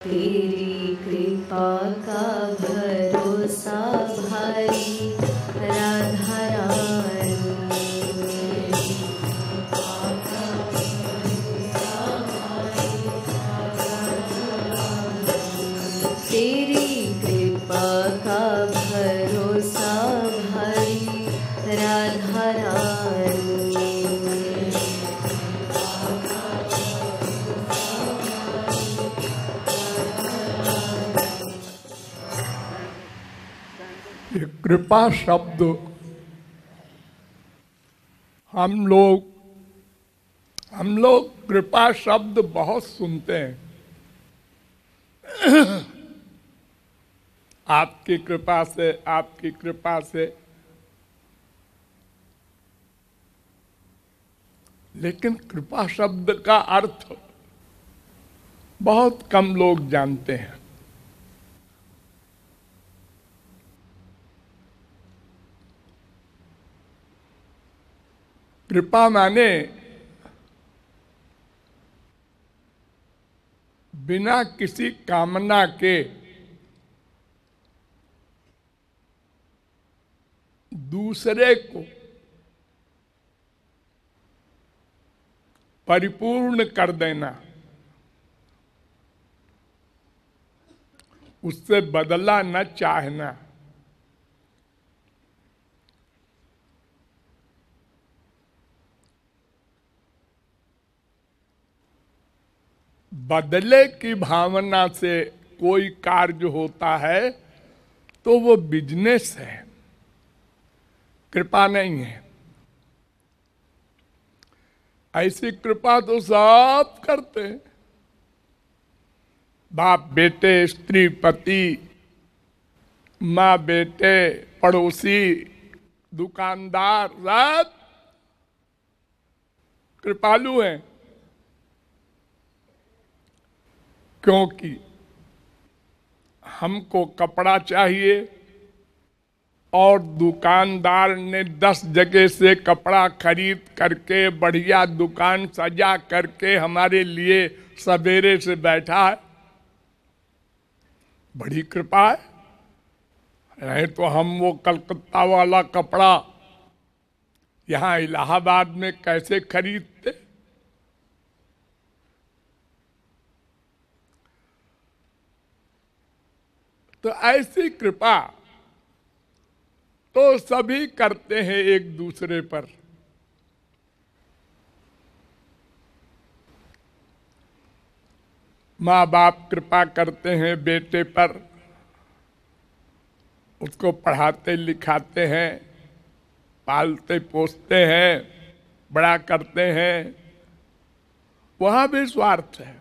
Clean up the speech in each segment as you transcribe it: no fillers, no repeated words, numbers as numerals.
तेरी कृपा का भरोसा भारी राधा रानी। तेरी कृपा का भरोसा भारी राधा रानी। कृपा शब्द हम लोग कृपा शब्द बहुत सुनते हैं। आपकी कृपा से, आपकी कृपा से, लेकिन कृपा शब्द का अर्थ बहुत कम लोग जानते हैं। कृपा माने बिना किसी कामना के दूसरे को परिपूर्ण कर देना, उससे बदला न चाहना। बदले की भावना से कोई कार्य होता है तो वो बिजनेस है, कृपा नहीं है। ऐसी कृपा तो सब करते हैं, बाप बेटे, स्त्री पति, माँ बेटे, पड़ोसी, दुकानदार, सब कृपालु हैं। क्योंकि हमको कपड़ा चाहिए और दुकानदार ने 10 जगह से कपड़ा खरीद करके बढ़िया दुकान सजा करके हमारे लिए सवेरे से बैठा है, बड़ी कृपा है। नहीं तो हम वो कलकत्ता वाला कपड़ा यहाँ इलाहाबाद में कैसे खरीदते। तो ऐसी कृपा तो सभी करते हैं एक दूसरे पर। माँ बाप कृपा करते हैं बेटे पर, उसको पढ़ाते लिखाते हैं, पालते पोसते हैं, बड़ा करते हैं। वहां भी स्वार्थ है।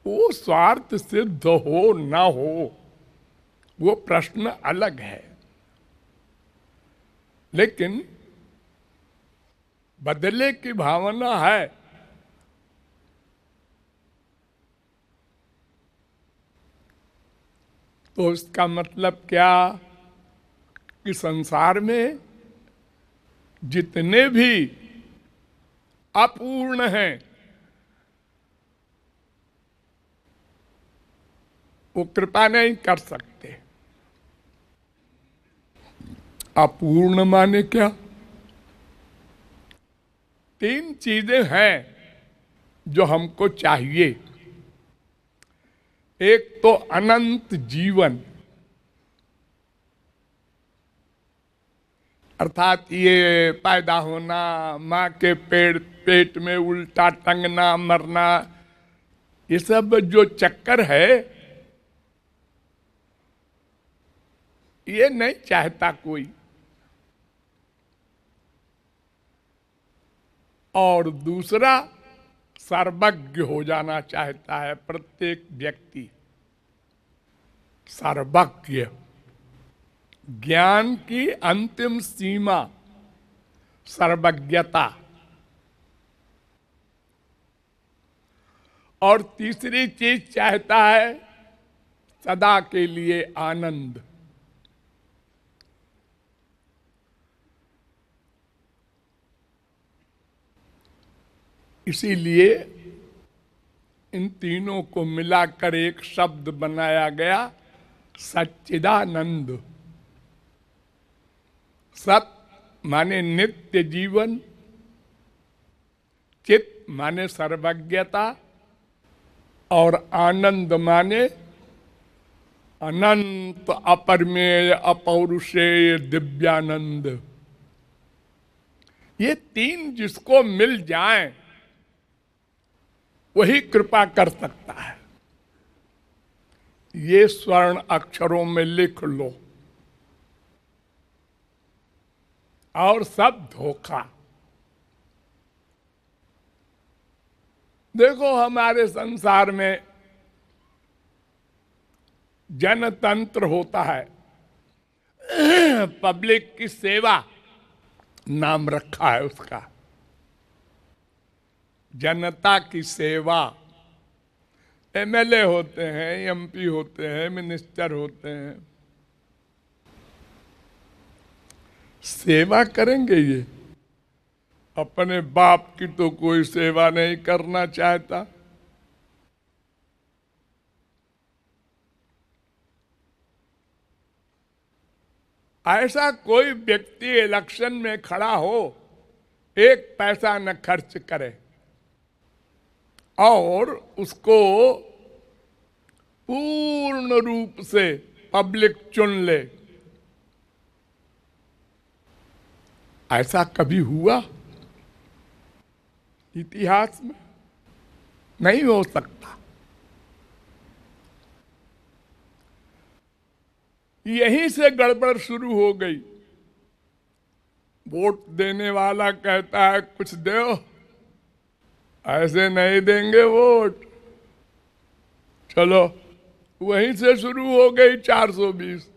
वो स्वार्थ सिद्ध हो ना हो वो प्रश्न अलग है, लेकिन बदले की भावना है तो इसका मतलब क्या कि संसार में जितने भी अपूर्ण हैं वो कृपा नहीं कर सकते। अपूर्ण माने क्या? 3 चीजें हैं जो हमको चाहिए। एक तो अनंत जीवन, अर्थात ये पैदा होना, माँ के पेट में उल्टा टंगना, मरना, ये सब जो चक्कर है ये नहीं चाहता कोई। और दूसरा, सर्वज्ञ हो जाना चाहता है प्रत्येक व्यक्ति, सर्वज्ञ, ज्ञान की अंतिम सीमा सर्वज्ञता। और तीसरी चीज चाहता है सदा के लिए आनंद। इसीलिए इन तीनों को मिलाकर एक शब्द बनाया गया, सच्चिदानंद। सत माने नित्य जीवन, चित माने सर्वज्ञता, और आनंद माने अनंत अपरमेय अपौरुषेय दिव्यानंद। ये तीन जिसको मिल जाएं वही कृपा कर सकता है। ये स्वर्ण अक्षरों में लिख लो, और सब धोखा। देखो हमारे संसार में जनतंत्र होता है, पब्लिक की सेवा नाम रखा है उसका, जनता की सेवा। एमएलए होते हैं, एमपी होते हैं, मिनिस्टर होते हैं, सेवा करेंगे ये? अपने बाप की तो कोई सेवा नहीं करना चाहता। ऐसा कोई व्यक्ति इलेक्शन में खड़ा हो, एक पैसा न खर्च करे और उसको पूर्ण रूप से पब्लिक चुन ले, ऐसा कभी हुआ इतिहास में? नहीं हो सकता। यहीं से गड़बड़ शुरू हो गई। वोट देने वाला कहता है कुछ दो, ऐसे नहीं देंगे वोट। चलो वहीं से शुरू हो गई 420।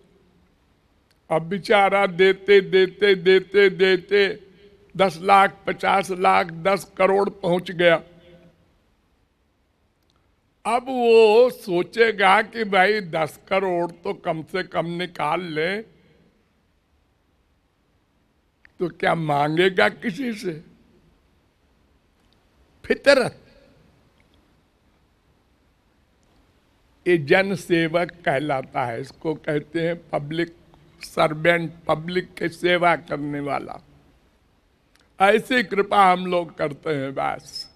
अब बेचारा देते देते देते देते 10 लाख 50 लाख 10 करोड़ पहुंच गया। अब वो सोचेगा कि भाई 10 करोड़ तो कम से कम निकाल ले, तो क्या मांगेगा किसी से? फितरत। ये जन सेवक कहलाता है, इसको कहते हैं पब्लिक सर्वेंट, पब्लिक की सेवा करने वाला। ऐसी कृपा हम लोग करते हैं बस।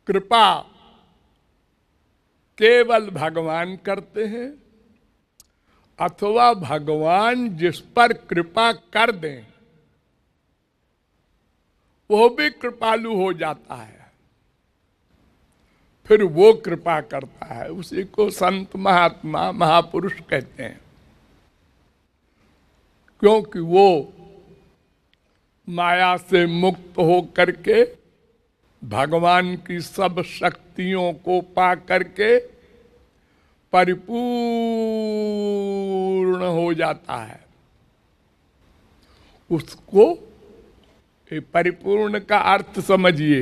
कृपा केवल भगवान करते हैं, अथवा भगवान जिस पर कृपा कर दें वो भी कृपालु हो जाता है, फिर वो कृपा करता है। उसी को संत महात्मा महापुरुष कहते हैं, क्योंकि वो माया से मुक्त हो करके भगवान की सब शक्तियों को पा करके परिपूर्ण हो जाता है। उसको ये परिपूर्ण का अर्थ समझिए,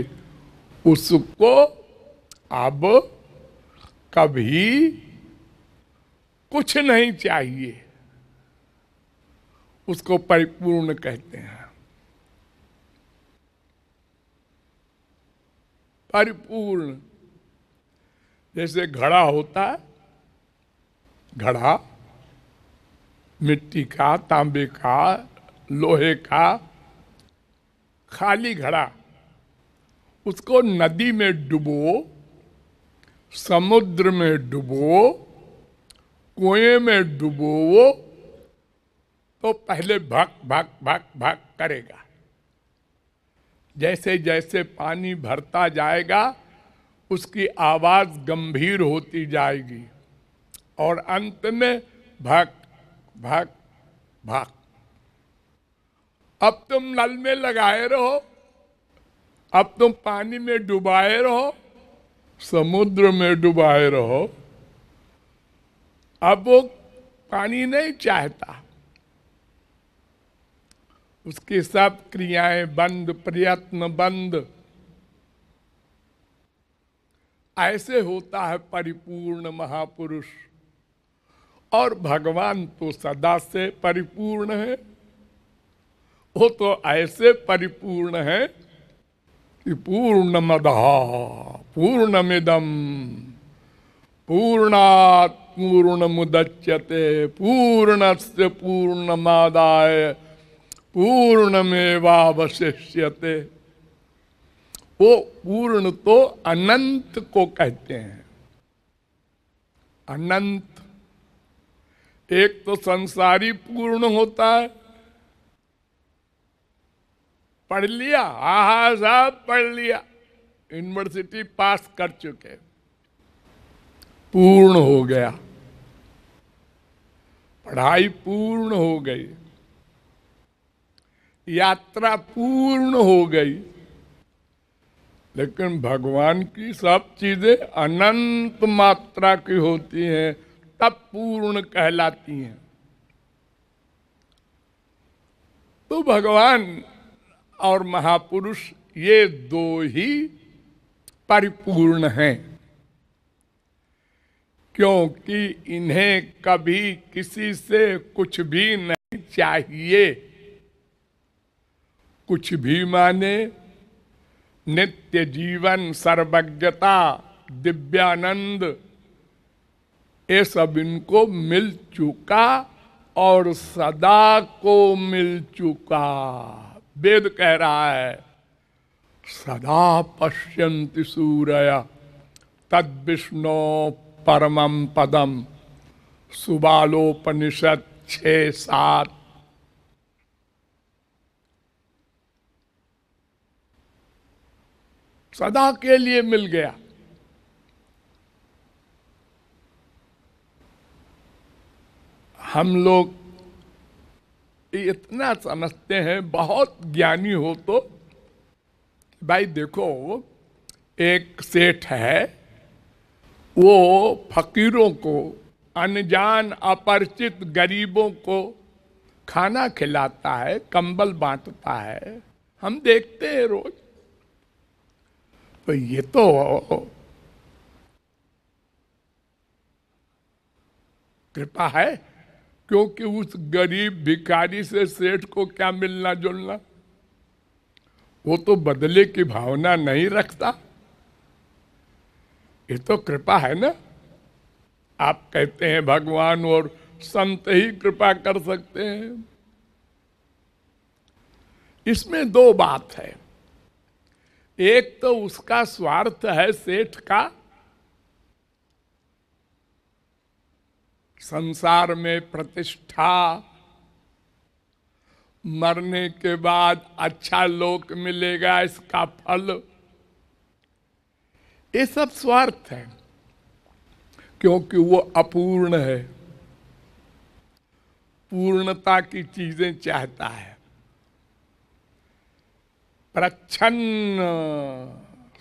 उसको अब कभी कुछ नहीं चाहिए, उसको परिपूर्ण कहते हैं। परिपूर्ण, जैसे घड़ा होता है, घड़ा मिट्टी का, तांबे का, लोहे का, खाली घड़ा, उसको नदी में डुबो, समुद्र में डुबो, कुएं में डुबो, तो पहले भक भक भक भक करेगा। जैसे जैसे पानी भरता जाएगा उसकी आवाज गंभीर होती जाएगी और अंत में भक भक भक। अब तुम नल में लगाए रहो, अब तुम पानी में डुबाए रहो, समुद्र में डुबाए रहो, अब वो पानी नहीं चाहता, उसकी सब क्रियाएं बंद, प्रयत्न बंद। ऐसे होता है परिपूर्ण महापुरुष। और भगवान तो सदा से परिपूर्ण है, वो तो ऐसे परिपूर्ण है कि पूर्णमदः पूर्णमिदं पूर्णात् पूर्णमुदच्यते पूर्णस्य पूर्णमादाय पूर्णमेवावशिष्यते। वो पूर्ण तो अनंत को कहते हैं। अनंत एक तो संसारी पूर्ण होता है, पढ़ लिया, आहा साहब पढ़ लिया, यूनिवर्सिटी पास कर चुके, पूर्ण हो गया, पढ़ाई पूर्ण हो गई, यात्रा पूर्ण हो गई। लेकिन भगवान की सब चीजें अनंत मात्रा की होती हैं, तब पूर्ण कहलाती हैं। तो भगवान और महापुरुष ये दो ही परिपूर्ण हैं, क्योंकि इन्हें कभी किसी से कुछ भी नहीं चाहिए। कुछ भी माने नित्य जीवन, सर्वज्ञता, दिव्यानंद, ये सब इनको मिल चुका और सदा को मिल चुका। वेद कह रहा है सदा पश्यन्ति सूरय तद विष्णु परमं पदम, सुबालोपनिषद 6-7। सदा के लिए मिल गया। हम लोग इतना समझते हैं, बहुत ज्ञानी हो तो, भाई देखो एक सेठ है, वो फकीरों को, अनजान अपरिचित गरीबों को खाना खिलाता है, कंबल बांटता है, हम देखते हैं रोज। तो ये तो कृपा है, क्योंकि उस गरीब भिखारी से सेठ को क्या मिलना जुलना, वो तो बदले की भावना नहीं रखता। ये तो कृपा है ना। आप कहते हैं भगवान और संत ही कृपा कर सकते हैं। इसमें दो बात है। एक तो उसका स्वार्थ है सेठ का, संसार में प्रतिष्ठा, मरने के बाद अच्छा लोक मिलेगा, इसका फल, ये सब स्वार्थ है, क्योंकि वो अपूर्ण है, पूर्णता की चीजें चाहता है। प्रच्छन्न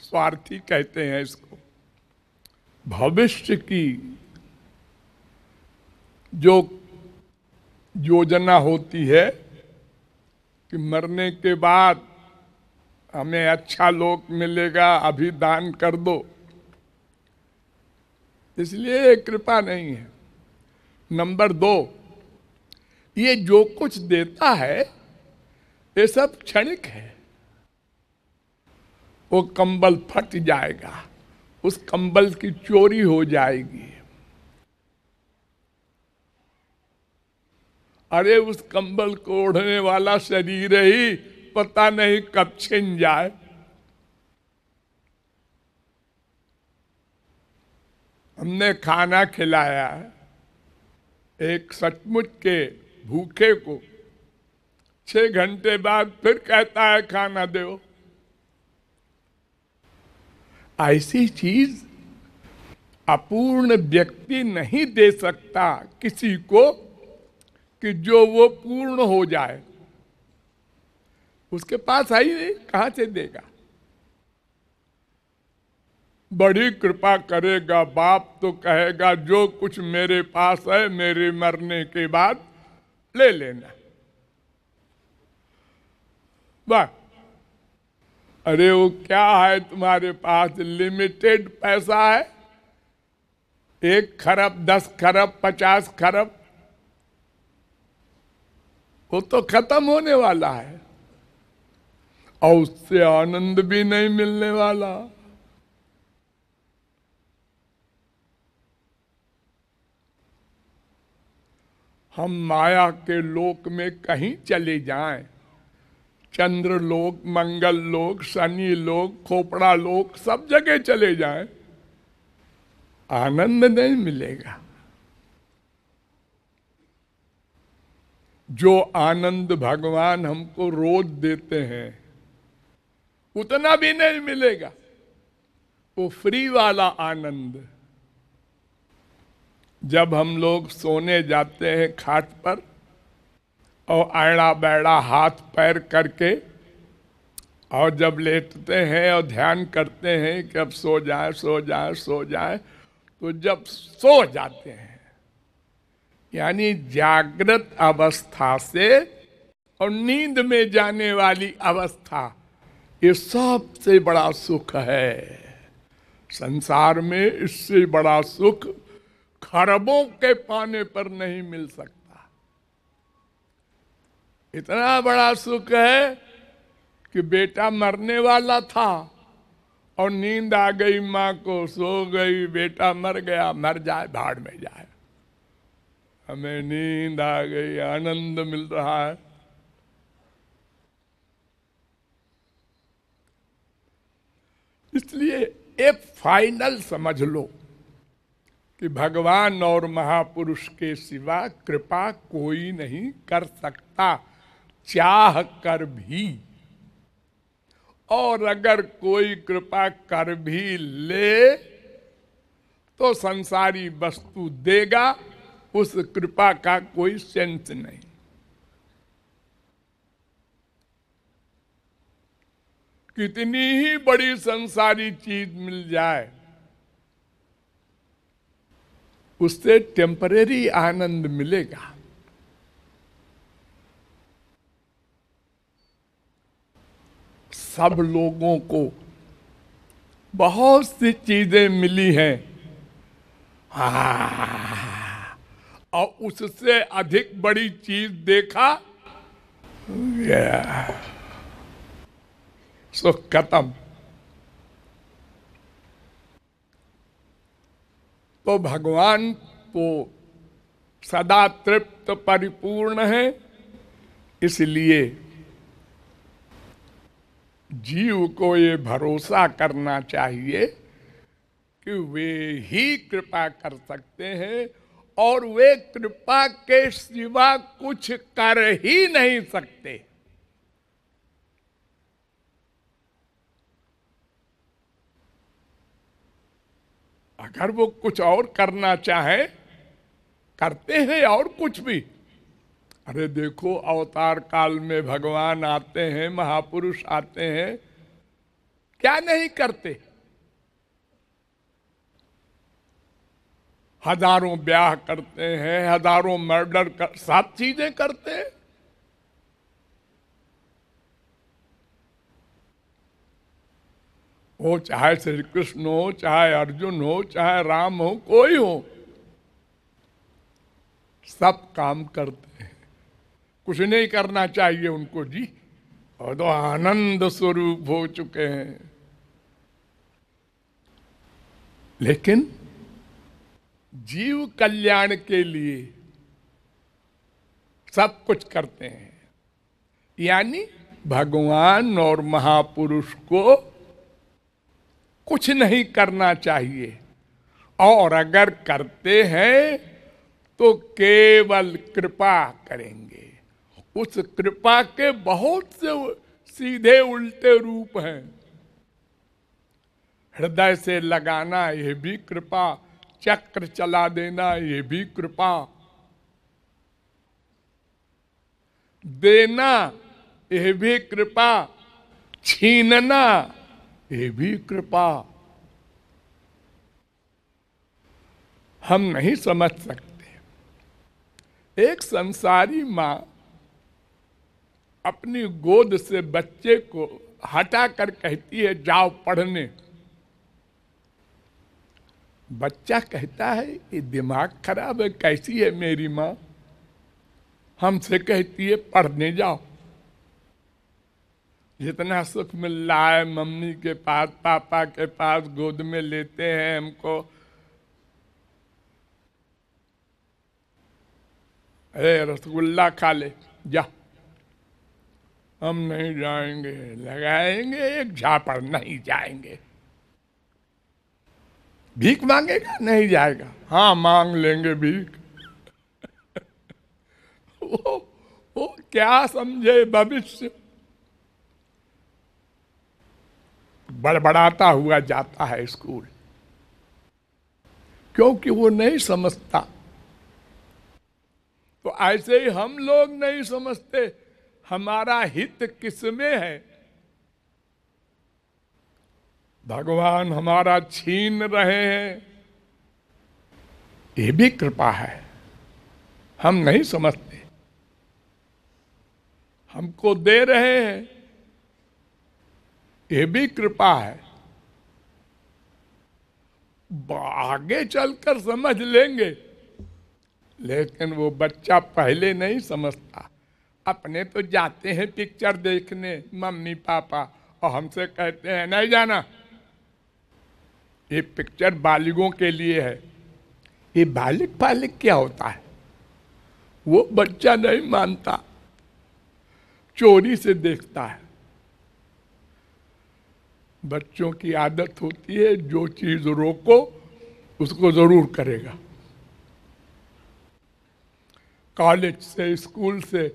स्वार्थी कहते हैं इसको। भविष्य की जो योजना होती है कि मरने के बाद हमें अच्छा लोक मिलेगा, अभी दान कर दो, इसलिए कृपा नहीं है। नंबर 2, ये जो कुछ देता है ये सब क्षणिक है। वो कंबल फट जाएगा, उस कंबल की चोरी हो जाएगी, अरे उस कंबल को ओढ़ने वाला शरीर ही पता नहीं कब छिन जाए। हमने खाना खिलाया एक सचमुच के भूखे को, 6 घंटे बाद फिर कहता है खाना दो। ऐसी चीज अपूर्ण व्यक्ति नहीं दे सकता किसी को कि जो वो पूर्ण हो जाए। उसके पास है ही नहीं, कहां से देगा। बड़ी कृपा करेगा बाप तो कहेगा जो कुछ मेरे पास है मेरे मरने के बाद ले लेना, बस। अरे वो क्या है तुम्हारे पास, लिमिटेड पैसा है, 1 खरब 10 खरब 50 खरब, वो तो खत्म होने वाला है। और उससे आनंद भी नहीं मिलने वाला। हम माया के लोक में कहीं चले जाएं, चंद्र लोक, मंगल लोक, शनि लोक, खोपड़ा लोक, सब जगह चले जाएं, आनंद नहीं मिलेगा। जो आनंद भगवान हमको रोज देते हैं उतना भी नहीं मिलेगा। वो फ्री वाला आनंद। जब हम लोग सोने जाते हैं खाट पर और आड़ा बैड़ा हाथ पैर करके, और जब लेटते हैं और ध्यान करते हैं कि अब सो जाए सो जाए सो जाए, तो जब सो जाते हैं यानी जागृत अवस्था से और नींद में जाने वाली अवस्था, ये सबसे बड़ा सुख है। संसार में इससे बड़ा सुख खरबों के पाने पर नहीं मिल सकता। इतना बड़ा सुख है कि बेटा मरने वाला था और नींद आ गई, माँ को सो गई, बेटा मर गया, मर जाए भाड़ में जाए, हमें नींद आ गई, आनंद मिल रहा है। इसलिए एक फाइनल समझ लो कि भगवान और महापुरुष के सिवा कृपा कोई नहीं कर सकता, चाह कर भी। और अगर कोई कृपा कर भी ले तो संसारी वस्तु देगा, उस कृपा का कोई सेंस नहीं। कितनी ही बड़ी संसारी चीज मिल जाए, उससे टेम्परेरी आनंद मिलेगा। सब लोगों को बहुत सी चीजें मिली हैं, और उससे अधिक बड़ी चीज देखा, सुख खत्म। तो भगवान तो सदा तृप्त परिपूर्ण है, इसलिए जीव को ये भरोसा करना चाहिए कि वे ही कृपा कर सकते हैं और वे कृपा के सिवा कुछ कर ही नहीं सकते। अगर वो कुछ और करना चाहे, करते हैं और कुछ भी। अरे देखो, अवतार काल में भगवान आते हैं, महापुरुष आते हैं, क्या नहीं करते। हजारों ब्याह करते हैं, हजारों मर्डर कर, सब चीजें करते हैं। वो चाहे श्री कृष्ण हो, चाहे अर्जुन हो, चाहे राम हो, कोई हो, सब काम करते हैं। कुछ नहीं करना चाहिए उनको जी, और तो आनंद स्वरूप हो चुके हैं। लेकिन जीव कल्याण के लिए सब कुछ करते हैं। यानी भगवान और महापुरुष को कुछ नहीं करना चाहिए, और अगर करते हैं तो केवल कृपा करेंगे। उस कृपा के बहुत से सीधे उल्टे रूप हैं। हृदय से लगाना, ये भी कृपा। चक्र चला देना, ये भी कृपा। देना, ये भी कृपा। छीनना, ये भी कृपा। हम नहीं समझ सकते। एक संसारी माँ अपनी गोद से बच्चे को हटाकर कहती है, जाओ पढ़ने। बच्चा कहता है, ये दिमाग खराब है, कैसी है मेरी माँ, हमसे कहती है पढ़ने जाओ। जितना सुख मिल रहा है मम्मी के पास, पापा के पास, गोद में लेते हैं हमको, अरे रसगुल्ला खा ले, जा, हम नहीं जाएंगे, लगाएंगे एक झापड़, नहीं जाएंगे। भीख मांगेगा, नहीं जाएगा, हाँ मांग लेंगे भीख। वो क्या समझे भविष्य, बड़बड़ाता हुआ जाता है स्कूल, क्योंकि वो नहीं समझता। तो ऐसे ही हम लोग नहीं समझते हमारा हित किसमें है। भगवान हमारा छीन रहे हैं, ये भी कृपा है, हम नहीं समझते। हमको दे रहे हैं, ये भी कृपा है, आगे चलकर समझ लेंगे। लेकिन वो बच्चा पहले नहीं समझता। अपने तो जाते हैं पिक्चर देखने मम्मी पापा, और हमसे कहते हैं नहीं जाना, ये पिक्चर बालिगों के लिए है। ये बालिग बालिग क्या होता है, वो बच्चा नहीं मानता, चोरी से देखता है। बच्चों की आदत होती है, जो चीज रोको उसको जरूर करेगा। कॉलेज से, स्कूल से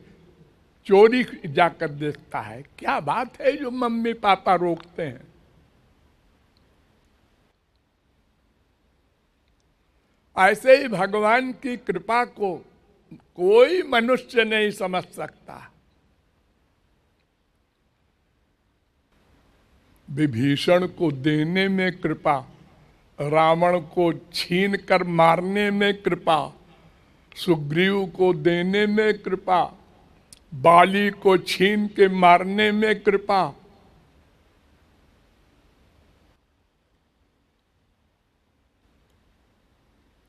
चोरी जाकर देखता है, क्या बात है जो मम्मी पापा रोकते हैं। ऐसे ही भगवान की कृपा को कोई मनुष्य नहीं समझ सकता। विभीषण को देने में कृपा, रावण को छीन कर मारने में कृपा, सुग्रीव को देने में कृपा, बाली को छीन के मारने में कृपा।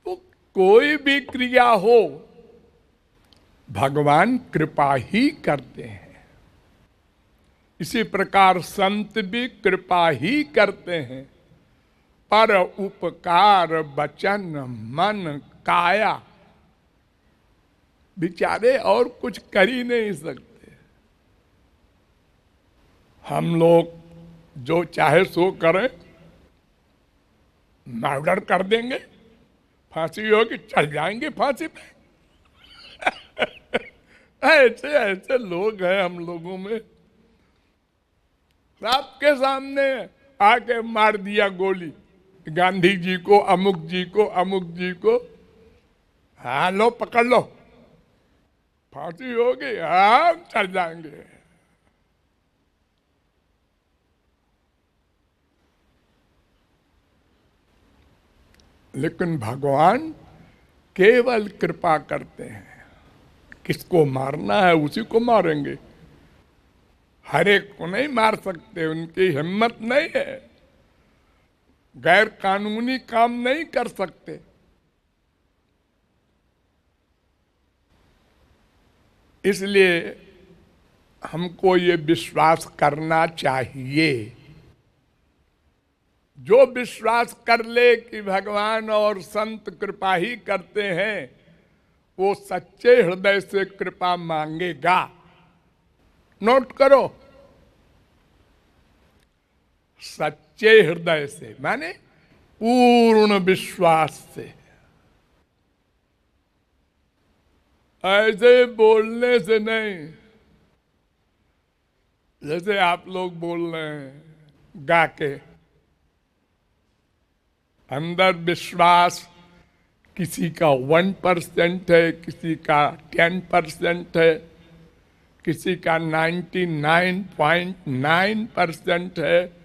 तो कोई भी क्रिया हो, भगवान कृपा ही करते हैं। इसी प्रकार संत भी कृपा ही करते हैं, पर उपकार वचन मन काया बेचारे और कुछ कर ही नहीं सकते। हम लोग जो चाहे सो करें, मर्डर कर देंगे, फांसी होगी, चल जाएंगे फांसी पे। ऐसे ऐसे लोग हैं हम लोगों में। आपके सामने आके मार दिया गोली, गांधी जी को, अमुक जी को, अमुक जी को, हाँ लो पकड़ लो, फांसी होगी, हाँ चल जाएंगे। लेकिन भगवान केवल कृपा करते हैं। किसको मारना है उसी को मारेंगे, हर एक को नहीं मार सकते, उनकी हिम्मत नहीं है, गैर कानूनी काम नहीं कर सकते। इसलिए हमको ये विश्वास करना चाहिए। जो विश्वास कर ले कि भगवान और संत कृपा ही करते हैं, वो सच्चे हृदय से कृपा मांगेगा। नोट करो, सच्चे हृदय से माने पूर्ण विश्वास से। ऐसे बोलने से नहीं, जैसे आप लोग बोल रहे हैं गा के। अंदर विश्वास किसी का 1% है, किसी का 10% है, किसी का 99.9% है।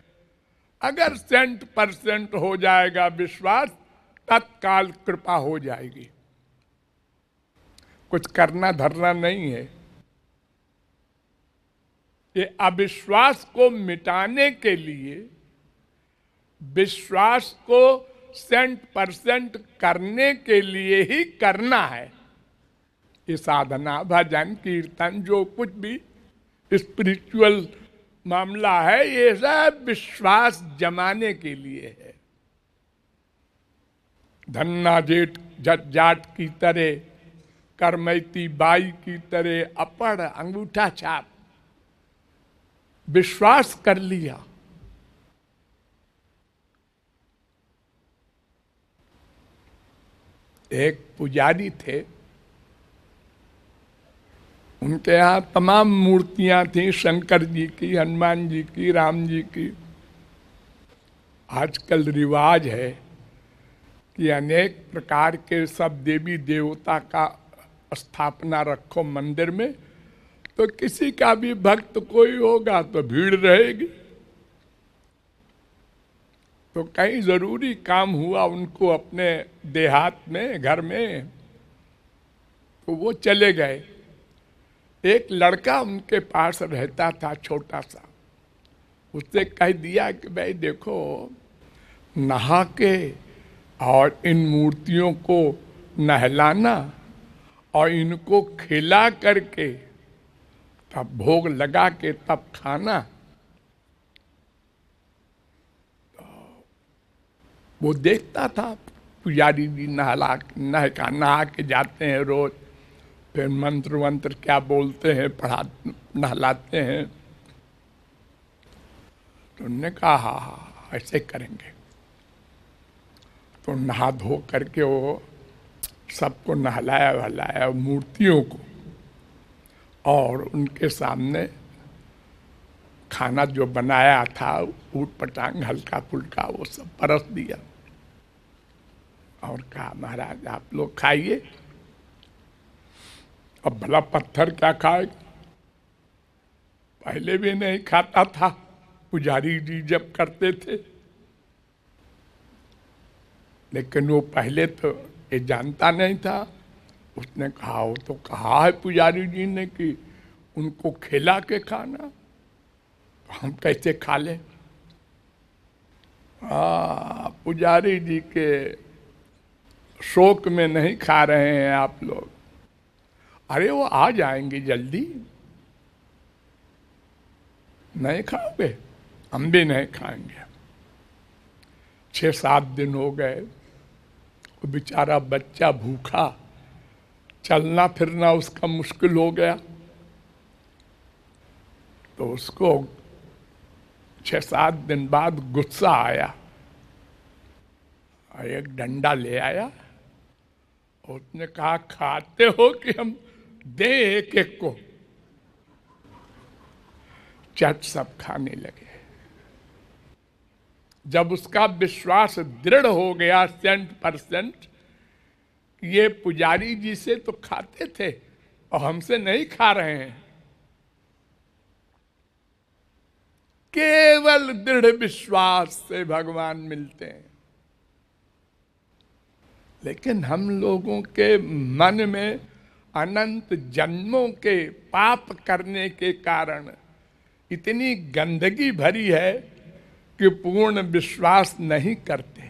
अगर 100% हो जाएगा विश्वास, तत्काल कृपा हो जाएगी। कुछ करना धरना नहीं है। ये अविश्वास को मिटाने के लिए विश्वास को 100% करने के लिए ही करना है। ये साधना, भजन, कीर्तन, जो कुछ भी स्पिरिचुअल मामला है, ये सब विश्वास जमाने के लिए है। धन्ना जेठ जाट की तरह, करमैती बाई की तरह अपड़ अंगूठा छाप विश्वास कर लिया। एक पुजारी थे, उनके यहाँ तमाम मूर्तियां थी, शंकर जी की, हनुमान जी की, राम जी की। आजकल रिवाज है कि अनेक प्रकार के सब देवी देवता का स्थापना रखो मंदिर में, तो किसी का भी भक्त कोई होगा तो भीड़ रहेगी। तो कहीं जरूरी काम हुआ उनको अपने देहात में, घर में, तो वो चले गए। एक लड़का उनके पास रहता था, छोटा सा। उससे कह दिया कि भाई देखो, नहा के और इन मूर्तियों को नहलाना और इनको खिला करके तब भोग लगा के तब खाना। तो वो देखता था पुजारी जी नहा के जाते हैं रोज, फिर मंत्र वंत्र क्या बोलते हैं, नहलाते हैं। तो उन्होंने कहा हाँ हाँ ऐसे करेंगे। तो नहा धो करके वो सबको नहलाया वहलाया, मूर्तियों को, और उनके सामने खाना जो बनाया था ऊट पटांग हल्का फुल्का वो सब परस दिया और कहा महाराज आप लोग खाइए। अब भला पत्थर क्या खाएगा, पहले भी नहीं खाता था, पुजारी जी जब करते थे, लेकिन वो पहले तो ये जानता नहीं था। उसने कहा वो तो कहा है पुजारी जी ने कि उनको खिला के खाना, तो हम कैसे खा लें। पुजारी जी के शोक में नहीं खा रहे हैं आप लोग। अरे वो आ जाएंगे जल्दी, नहीं खाओगे, हम भी नहीं खाएंगे। 6-7 दिन हो गए, वो बेचारा बच्चा भूखा, चलना फिरना उसका मुश्किल हो गया। तो उसको 6-7 दिन बाद गुस्सा आया और एक डंडा ले आया। उसने कहा खाते हो कि हम दे एक एक को। चट सब खाने लगे। जब उसका विश्वास दृढ़ हो गया 100%, ये पुजारी जी से तो खाते थे और हमसे नहीं खा रहे हैं। केवल दृढ़ विश्वास से भगवान मिलते हैं। लेकिन हम लोगों के मन में अनंत जन्मों के पाप करने के कारण इतनी गंदगी भरी है कि पूर्ण विश्वास नहीं करते।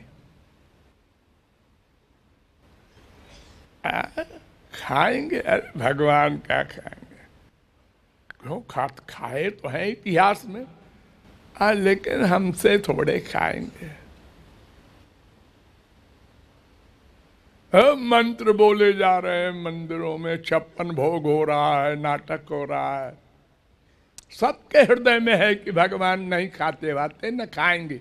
खाएंगे, अरे भगवान का खाएंगे, क्यों खाए तो है इतिहास में, लेकिन हमसे थोड़े खाएंगे। मंत्र बोले जा रहे हैं मंदिरों में, 56 भोग हो रहा है, नाटक हो रहा है। सबके हृदय में है कि भगवान नहीं खाते वाते, न खाएंगे।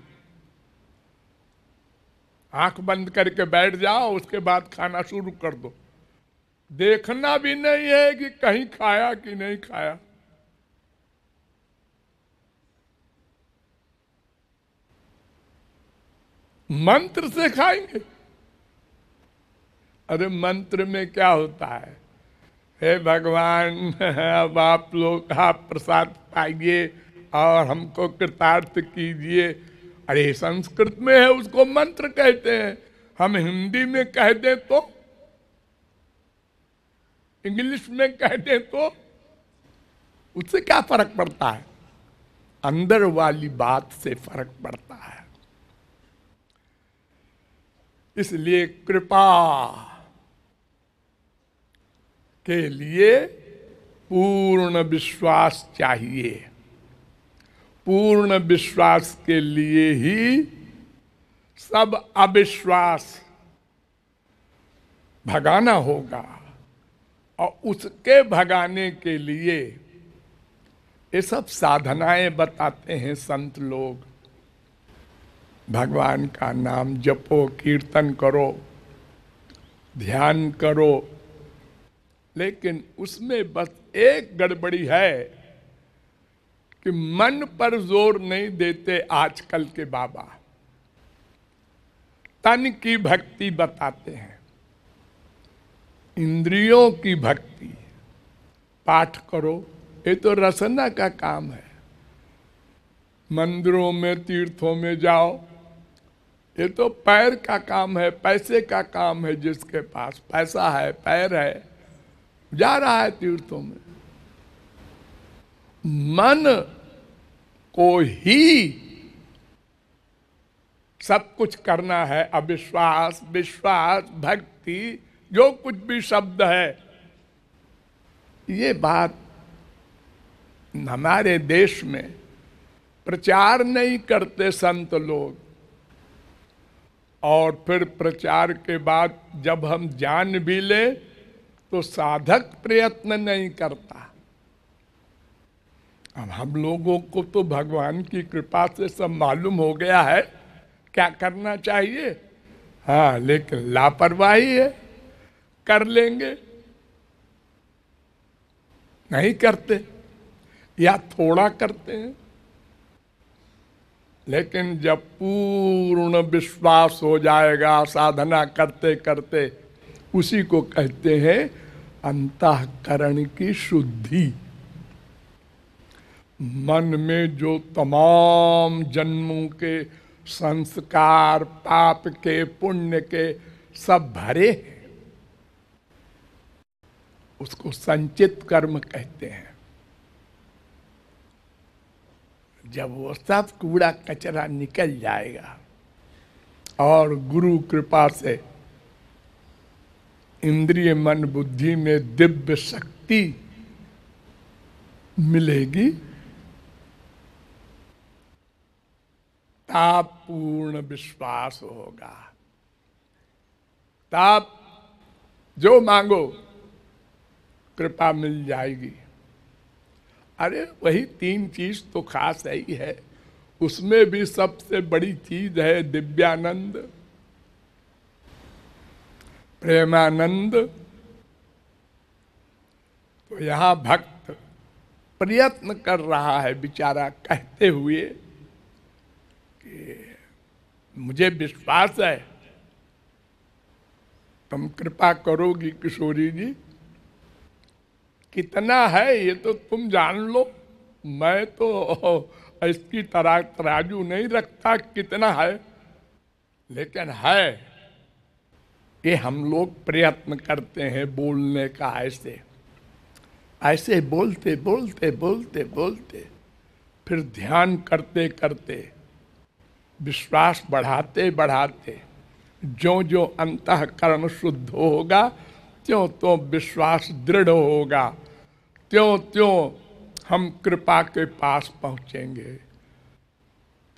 आंख बंद करके बैठ जाओ, उसके बाद खाना शुरू कर दो। देखना भी नहीं है कि कहीं खाया कि नहीं खाया। मंत्र से खाएंगे। अरे मंत्र में क्या होता है, हे भगवान अब आप लोग आप प्रसाद पाइए और हमको कृतार्थ कीजिए। अरे संस्कृत में है, उसको मंत्र कहते हैं। हम हिंदी में कह दें तो, इंग्लिश में कह दें तो, उससे क्या फर्क पड़ता है? अंदर वाली बात से फर्क पड़ता है। इसलिए कृपा के लिए पूर्ण विश्वास चाहिए। पूर्ण विश्वास के लिए ही सब अविश्वास भगाना होगा, और उसके भगाने के लिए ये सब साधनाएं बताते हैं संत लोग। भगवान का नाम जपो, कीर्तन करो, ध्यान करो, लेकिन उसमें बस एक गड़बड़ी है कि मन पर जोर नहीं देते आजकल के बाबा। तन की भक्ति बताते हैं, इंद्रियों की भक्ति। पाठ करो, ये तो रसना का काम है। मंदिरों में, तीर्थों में जाओ, ये तो पैर का काम है, पैसे का काम है। जिसके पास पैसा है, पैर है, जा रहा है तीर्थों में। मन को ही सब कुछ करना है। अविश्वास, विश्वास, भक्ति, जो कुछ भी शब्द है, ये बात हमारे देश में प्रचार नहीं करते संत लोग। और फिर प्रचार के बाद जब हम जान भी ले तो साधक प्रयत्न नहीं करता। अब हम लोगों को तो भगवान की कृपा से सब मालूम हो गया है क्या करना चाहिए। हाँ, लेकिन लापरवाही है, कर लेंगे, नहीं करते या थोड़ा करते हैं। लेकिन जब पूर्ण विश्वास हो जाएगा साधना करते करते, उसी को कहते हैं अंतःकरण की शुद्धि। मन में जो तमाम जन्मों के संस्कार, पाप के, पुण्य के सब भरे हैं, उसको संचित कर्म कहते हैं। जब वो सब कूड़ा कचरा निकल जाएगा और गुरु कृपा से इंद्रिय मन बुद्धि में दिव्य शक्ति मिलेगी, तब पूर्ण विश्वास होगा। तब जो मांगो कृपा मिल जाएगी। अरे वही 3 चीज तो खास है ही है। उसमें भी सबसे बड़ी चीज है दिव्यानंद, प्रेमानंद। तो यहां भक्त प्रयत्न कर रहा है बेचारा, कहते हुए कि मुझे विश्वास है तुम कृपा करोगी किशोरी जी। कितना है ये तो तुम जान लो, मैं तो इसकी तरह तराजू नहीं रखता कितना है, लेकिन है। ये हम लोग प्रयत्न करते हैं बोलने का, ऐसे ऐसे बोलते बोलते बोलते बोलते, फिर ध्यान करते करते, विश्वास बढ़ाते बढ़ाते, जो जो अंतःकरण शुद्ध होगा त्यों त्यों विश्वास दृढ़ होगा, त्यों त्यों हम कृपा के पास पहुंचेंगे।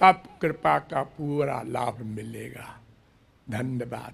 तब कृपा का पूरा लाभ मिलेगा। धन्यवाद।